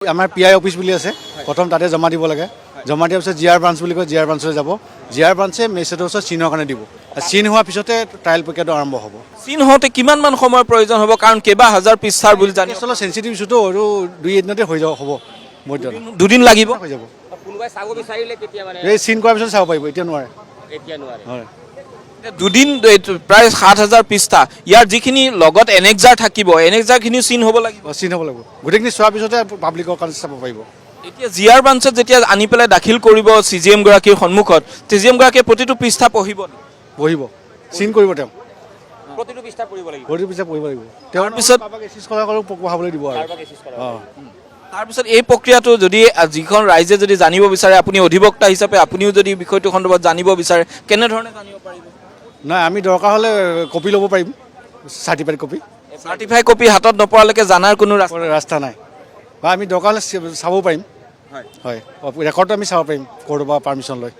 আমাৰ PI office বুলি আছে প্ৰথম তাতে জমা দিব লাগে জমা দিয়াৰ পিছত জিআৰ ব্ৰাঞ্চ বুলি কয় জিআৰ ব্ৰাঞ্চলৈ যাব জিআৰ ব্ৰাঞ্চে মেছেজৰ ওচৰত চিনৰ কাৰণে দিব চিন হোৱাৰ পিছতে ট্ৰায়েল প্ৰক্ৰিয়াটো আৰম্ভ হ'ব চিন হওঁতে কিমান মান সময়ৰ প্ৰয়োজন হ'ব কাৰণ কেইবা হাজাৰ পৃষ্ঠাৰ বুলি জানি আচলতে চেঞ্চিটিভ ইছ্যুটো আৰু 2 এদিনতে হৈ যাব হ'ব দুদিন লাগিব হৈ যাব কোনোবাই চাব বিচাৰিলে কেতিয়া মানে এই চিন কৰাৰ পিছত চাব পাৰিব এতিয়া নোৱাৰে হয় দুদিন প্ৰায় ৭,০০০ পৃষ্ঠা ইয়াৰ যিখিনি লগত এনেক্সাৰ থাকিব এনেক্সাৰখিনিও চিন হ'ব লাগিব চিন হ'ব লাগিব গোটেইখিনি চোৱাৰ পিছতে পাব্লিকৰ কাৰণে চাব পাৰিব এতিয়া জিআৰ ব্ৰাঞ্চত যেতিয়া আনি পেলাই দাখিল কৰিব CGM গৰাকীৰ সন্মুখত CGM গৰাকীয়ে প্ৰতিটো পৃষ্ঠা পঢ়িব বহিব চিন কৰিব তেওঁ প্ৰতিটো পৃষ্ঠা পঢ়িব লাগিব প্ৰতিটো পৃষ্ঠা পঢ়িব লাগিব তেওঁৰ পিছত এচিষ্ট কৰা পঢ়াবলৈ দিব আৰু তাৰপিছত এই প্ৰক্ৰিয়াটো যদি যিখন ৰাইজে যদি জানিব বিচাৰে আপুনি অধিবক্তা হিচাপে আপুনিও যদি বিষয়টো সন্দৰ্ভত জানিব বিচাৰে কেনেধৰণে জানিব পাৰিব নাই আমি দৰকাৰ হ'লে কপি ল'ব পাৰিম চাৰ্টিফাই কপি হাতত নপৰালৈকে জানাৰ কোনো ৰাস্তা নাই বা আমি দৰকাৰ হ'লে চাব পাৰিম হয় ৰেকৰ্ডটো আমি চাব পাৰিম ক'ৰবাৰ পাৰ্মিশ্যন লৈ